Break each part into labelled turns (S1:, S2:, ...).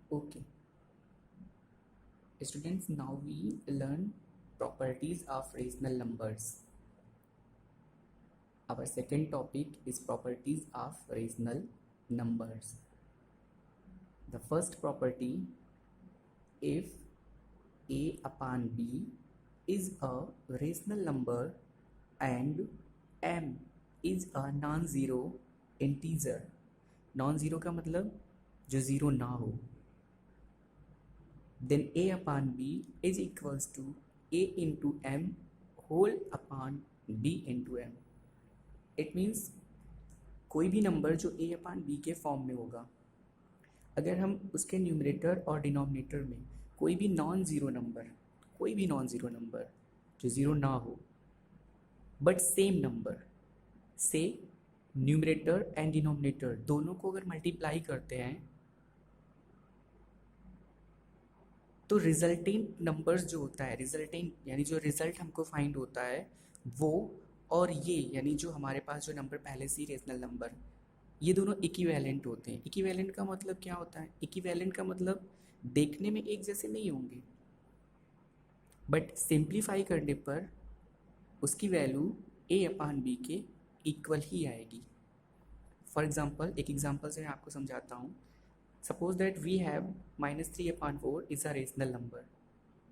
S1: Okay, students, now we learn properties of rational numbers. Our second topic is properties of rational numbers. The first property, if a upon b is a rational number and m is a non-zero integer. Non-zero का मतलब जो zero ना हो, then a upon b is equals to a into m whole upon b into m. It means कोई भी number जो a upon b के form में होगा, अगर हम उसके न्यूमरेटर और डिनोमिनेटर में कोई भी नॉन ज़ीरो नंबर जो ज़ीरो ना हो बट सेम नंबर से न्यूमरेटर एंड डिनोमिनेटर दोनों को अगर मल्टीप्लाई करते हैं तो रिजल्टेंट नंबर्स जो होता है, रिजल्टेंट यानी जो रिजल्ट हमको फाइंड होता है वो और ये यानी जो हमारे पास जो नंबर पहले से ही रेशनल नंबर, ये दोनों इक्विवेलेंट होते हैं। इक्विवेलेंट का मतलब क्या होता है? इक्विवेलेंट का मतलब देखने में एक जैसे नहीं होंगे बट सिंप्लीफाई करने पर उसकी वैल्यू ए अपान बी के इक्वल ही आएगी। फॉर एग्जाम्पल, एक एग्जाम्पल से मैं आपको समझाता हूँ। Suppose that we have -3 upon 4 is a rational number.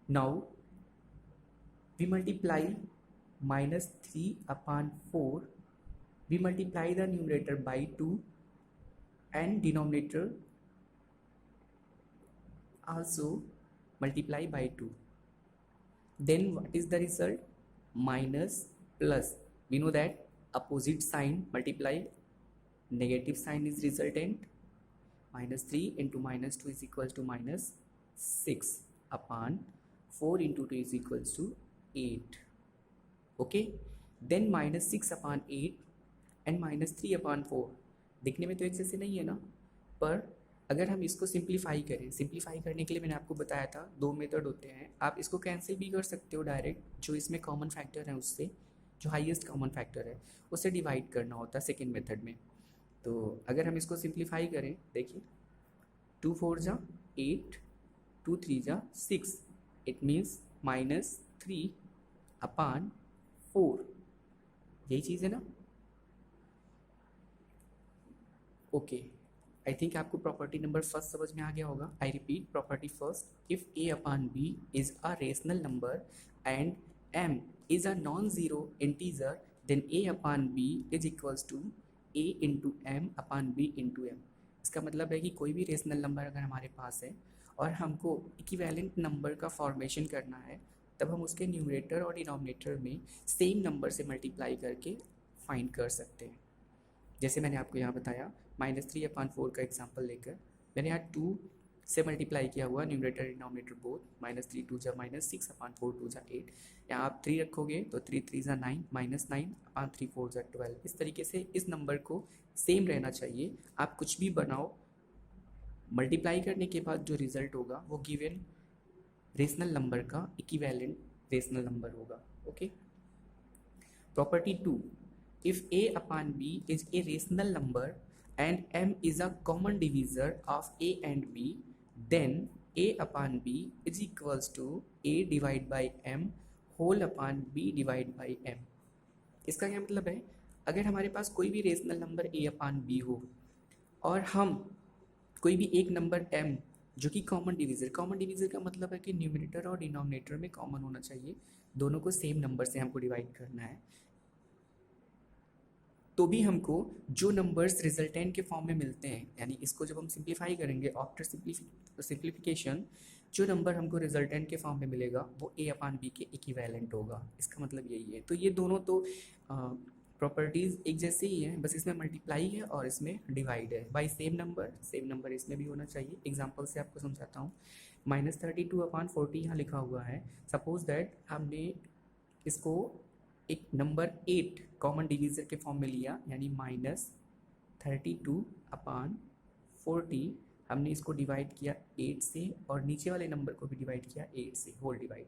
S1: Now we multiply -3 upon 4, we multiply the numerator by 2 and denominator also multiply by 2. Then what is the result? Minus plus. We know that opposite sign multiply, negative sign is resultant. -3 into -2 is equals to -6 upon 4 into 2 is equals to 8. Okay, then -6 upon 8 and -3 upon 4 दिखने में तो एक जैसे नहीं है ना, पर अगर हम इसको सिंप्लीफाई करें, सिंप्लीफाई करने के लिए मैंने आपको बताया था दो मेथड होते हैं। आप इसको कैंसिल भी कर सकते हो डायरेक्ट, जो इसमें कॉमन फैक्टर है उससे, जो हाईएस्ट कॉमन फैक्टर है उससे डिवाइड करना होता है सेकेंड मेथड में। तो अगर हम इसको सिंप्लीफाई करें, देखिए 2 4 जा 8, 2 3 जा 6, इट मीन्स -3 अपान 4, यही चीज़ है ना। ओके, आई थिंक आपको प्रॉपर्टी नंबर फर्स्ट समझ में आ गया होगा। I repeat property first, if a upon b is a rational number and m is a non zero integer, then a upon b is equals to a into m upon b into m. इसका मतलब है कि कोई भी rational number अगर हमारे पास है और हमको इक्विवेलेंट नंबर का फॉर्मेशन करना है, तब हम उसके न्यूमरेटर और डिनोमिनेटर में सेम नंबर से मल्टीप्लाई करके फाइंड कर सकते हैं। जैसे मैंने आपको यहाँ बताया -3 upon 4 का एग्जांपल लेकर मैंने यहाँ 2 से मल्टीप्लाई किया हुआ, न्यूमरेटर डिनोमिनेटर बोथ, -3 2 जा -6 upon 4 2 जा 8। यहाँ आप 3 रखोगे तो 3 3 जा 9, -9 upon 3 4 जा 12। इस तरीके से इस नंबर को सेम रहना चाहिए। आप कुछ भी बनाओ, मल्टीप्लाई करने के बाद जो रिजल्ट होगा वो गिवन रेशनल नंबर का इक्विवेलेंट रेशनल नंबर होगा। Okay, property 2, if a upon b is a rational number and m is a common divisor of a and b, then a upon b is equals to a divided by m whole upon b divided by m. इसका क्या मतलब है? अगर हमारे पास कोई भी rational number a upon b हो और हम कोई भी एक नंबर m जो कि कॉमन डिवीज़र का मतलब है कि न्यूमरेटर और डिनोमिनेटर में कॉमन होना चाहिए, दोनों को सेम नंबर से हमको डिवाइड करना है, तो भी हमको जो नंबर्स रिजल्टेंट के फॉर्म में मिलते हैं, यानी इसको जब हम सिंप्लीफाई करेंगे आफ्टर सिंप्लीफिकेशन, जो नंबर हमको रिजल्टेंट के फॉर्म में मिलेगा वो ए अपान बी के इक्विवेलेंट होगा। इसका मतलब यही है। तो ये दोनों तो प्रॉपर्टीज़ एक जैसे ही हैं, बस इसमें मल्टीप्लाई है और इसमें डिवाइड है बाई सेम नंबर इसमें भी होना चाहिए। एग्जाम्पल से आपको समझाता हूँ। -32 upon 40 यहाँ लिखा हुआ है। सपोज दैट हमने इसको एक नंबर 8 कॉमन डिवीज़र के फॉर्म में लिया, यानी -32 upon 40, हमने इसको डिवाइड किया 8 से और नीचे वाले नंबर को भी डिवाइड किया 8 से, whole divide.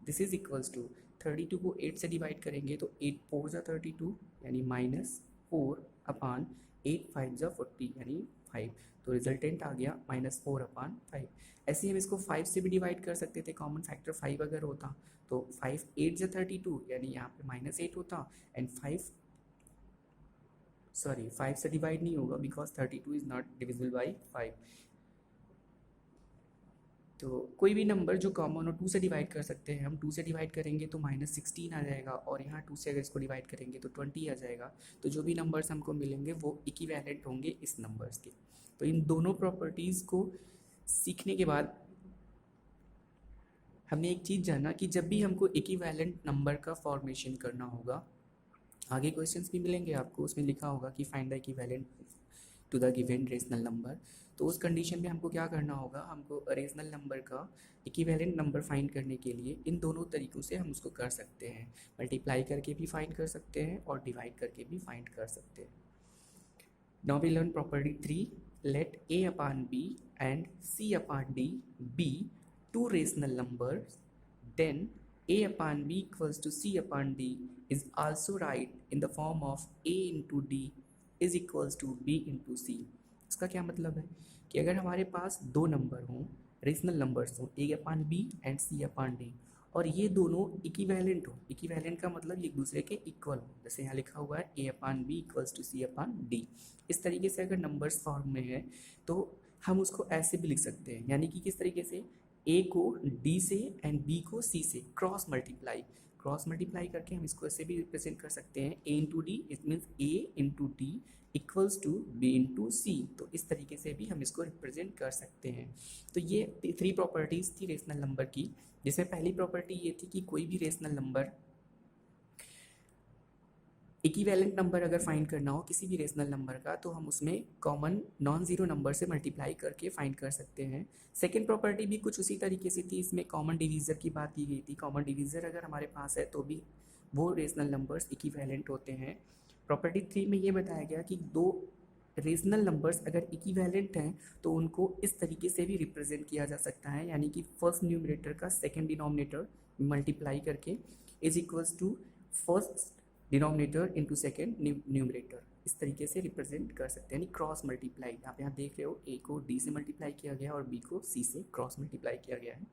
S1: This is equals to 32 को 8 से डिवाइड करेंगे तो 8 4 जा 32, यानी -4 upon 8 5 जा 40, यानी 5, तो रिजल्टेंट आ गया -4/5। ऐसे ही हम इसको 5 से भी डिवाइड कर सकते थे, कॉमन फैक्टर 5 अगर होता तो 5 8 जा 32, यानी यहाँ पे -8 होता एंड 5 से डिवाइड नहीं होगा because 32 is not divisible by 5। तो कोई भी नंबर जो कॉमन हो 2 से डिवाइड कर सकते हैं हम। 2 से डिवाइड करेंगे तो -16 आ जाएगा और यहाँ 2 से अगर इसको डिवाइड करेंगे तो 20 आ जाएगा। तो जो भी नंबर्स हमको मिलेंगे वो इक्विवेलेंट होंगे इस नंबर्स के। तो इन दोनों प्रॉपर्टीज़ को सीखने के बाद हमने एक चीज़ जाना कि जब भी हमको इक्विवेलेंट नंबर का फॉर्मेशन करना होगा, आगे क्वेश्चंस भी मिलेंगे आपको, उसमें लिखा होगा कि find the equivalent to the given rational number. तो उस कंडीशन में हमको क्या करना होगा, हमको रेशनल नंबर का इक्विवेलेंट नंबर फाइंड करने के लिए इन दोनों तरीक़ों से हम उसको कर सकते हैं। मल्टीप्लाई करके भी फाइंड कर सकते हैं और डिवाइड करके भी फाइंड कर सकते हैं। Now we learn property 3, let a/b and c/d be two rational numbers, then a/b equals to c/d is also right in the form of a into d is equals to b into c। इसका क्या मतलब है कि अगर हमारे पास दो number हों, rational numbers हों, a/b एंड c/d, और ये दोनों इक्विवेलेंट हो। इक्विवेलेंट का मतलब एक दूसरे के इक्वल हो, जैसे यहाँ लिखा हुआ है a/b इक्वल्स टू c/d। इस तरीके से अगर नंबर्स फॉर्म में है तो हम उसको ऐसे भी लिख सकते हैं, यानी कि किस तरीके से, a को d से एंड b को c से क्रॉस मल्टीप्लाई करके हम इसको ऐसे भी रिप्रेजेंट कर सकते हैं, a into D, it means a into D equals to b into C. तो इस तरीके से भी हम इसको रिप्रेजेंट कर सकते हैं। तो ये 3 प्रॉपर्टीज़ थी रेशनल नंबर की, जिसमें पहली प्रॉपर्टी ये थी कि कोई भी रेशनल नंबर, इक्विवेलेंट नंबर अगर फाइंड करना हो किसी भी रेशनल नंबर का, तो हम उसमें कॉमन नॉन ज़ीरो नंबर से मल्टीप्लाई करके फाइंड कर सकते हैं। सेकेंड प्रॉपर्टी भी कुछ उसी तरीके से थी, इसमें कॉमन डिवीज़र की बात की गई थी। कॉमन डिवीज़र अगर हमारे पास है तो भी वो रेशनल नंबर्स इक्विवेलेंट होते हैं। प्रॉपर्टी 3 में ये बताया गया कि दो रेशनल नंबर्स अगर इक्विवेलेंट हैं तो उनको इस तरीके से भी रिप्रेजेंट किया जा सकता है, यानी कि फर्स्ट न्यूमरेटर का सेकेंड डिनोमिनेटर मल्टीप्लाई करके is equals to first denominator into second numerator, इस तरीके से रिप्रेजेंट कर सकते हैं, यानी क्रॉस मल्टीप्लाई। आप यहाँ देख रहे हो a को d से मल्टीप्लाई किया गया और b को c से क्रॉस मल्टीप्लाई किया गया है।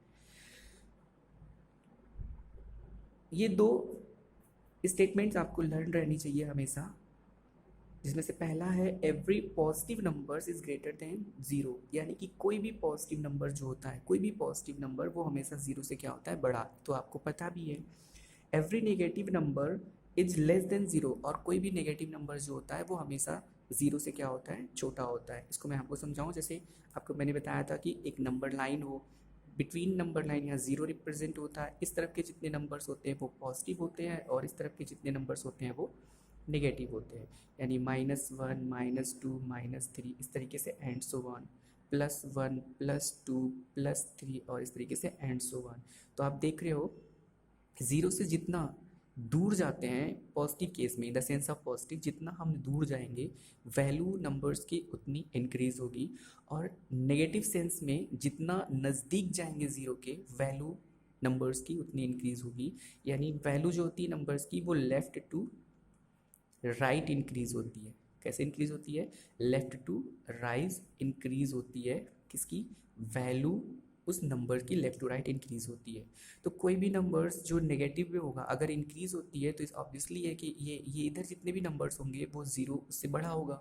S1: ये दो स्टेटमेंट्स आपको लर्न रहनी चाहिए हमेशा, जिसमें से पहला है every positive numbers is greater than zero, यानी कि कोई भी पॉजिटिव नंबर जो होता है, कोई भी पॉजिटिव नंबर वो हमेशा जीरो से क्या होता है, बड़ा। तो आपको पता भी है every negative number is less than zero, और कोई भी नेगेटिव नंबर जो होता है वो हमेशा जीरो से क्या होता है, छोटा होता है। इसको मैं आपको समझाऊं, जैसे आपको मैंने बताया था कि एक नंबर लाइन हो, बिटवीन नंबर लाइन यहाँ जीरो रिप्रेजेंट होता है, इस तरफ के जितने नंबर्स होते हैं वो पॉजिटिव होते हैं और इस तरफ के जितने नंबर्स होते हैं वो नेगेटिव होते हैं, यानी -1 -2 -3 इस तरीके से एंड सो वन, +1 +2 +3 और इस तरीके एंड सो वन। तो आप देख रहे हो ज़ीरो से जितना दूर जाते हैं पॉजिटिव केस में, in the sense of positive, जितना हम दूर जाएंगे वैल्यू नंबर्स की उतनी इंक्रीज होगी, और नेगेटिव सेंस में जितना नज़दीक जाएंगे ज़ीरो के वैल्यू नंबर्स की उतनी इंक्रीज होगी, यानी वैल्यू जो होती है नंबर्स की वो लेफ्ट टू राइट इंक्रीज होती है। कैसे इंक्रीज होती है, लेफ्ट टू राइज इंक्रीज होती है, किसकी वैल्यू, उस नंबर की लेफ्ट टू राइट इंक्रीज होती है। तो कोई भी नंबर्स जो नेगेटिव में होगा अगर इंक्रीज होती है तो इस ऑब्वियसली है कि ये इधर जितने भी नंबर्स होंगे वो जीरो उससे बड़ा होगा।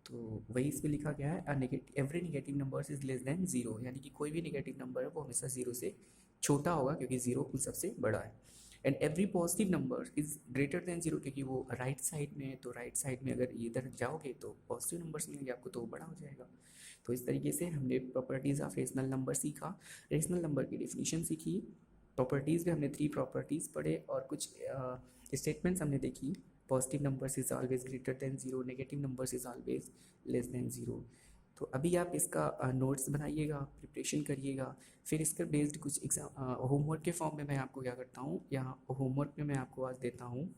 S1: तो वही इसमें लिखा गया है every negative numbers is less than zero, यानी कि कोई भी नेगेटिव नंबर है वो हमेशा जीरो से छोटा होगा क्योंकि जीरो उन सबसे बड़ा है। And every positive number is greater than zero, क्योंकि वो राइट साइड में है, तो राइट साइड में अगर इधर जाओगे तो पॉजिटिव नंबर्स मिलेंगे आपको, तो वो बड़ा हो जाएगा। तो इस तरीके से हमने प्रॉपर्टीज़ ऑफ रेशनल नंबर सीखा, रेशनल नंबर की डेफिनेशन सीखी, प्रॉपर्टीज़ में हमने 3 प्रॉपर्टीज़ पढ़े और कुछ स्टेटमेंट्स हमने देखी। Positive numbers is always greater than zero, negative numbers is always less than zero. तो अभी आप इसका नोट्स बनाइएगा, प्रिपरेशन करिएगा, फिर इसका बेस्ड कुछ एग्जाम होमवर्क के फॉर्म में मैं आपको क्या करता हूँ, यहाँ होमवर्क में मैं आपको आज देता हूँ,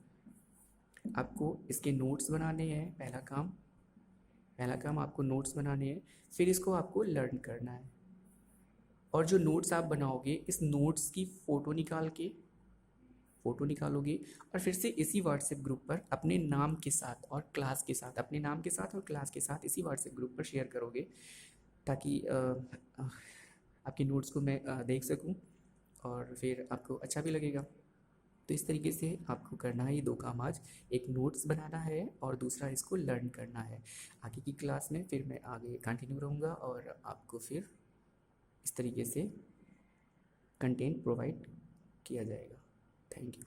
S1: आपको इसके नोट्स बनाने हैं। पहला काम आपको नोट्स बनाने हैं, फिर इसको आपको लर्न करना है। और जो नोट्स आप बनाओगे इस नोट्स की फ़ोटो निकाल के फ़ोटो निकालोगे और फिर से इसी व्हाट्सएप ग्रुप पर अपने नाम के साथ और क्लास के साथ, अपने नाम के साथ और क्लास के साथ इसी व्हाट्सएप ग्रुप पर शेयर करोगे, ताकि आपके नोट्स को मैं देख सकूं और फिर आपको अच्छा भी लगेगा। तो इस तरीके से आपको करना है ये दो काम आज, एक नोट्स बनाना है और दूसरा इसको लर्न करना है। आगे की क्लास में फिर मैं आगे कंटिन्यू रहूँगा और आपको फिर इस तरीके से कंटेंट प्रोवाइड किया जाएगा। Thank you.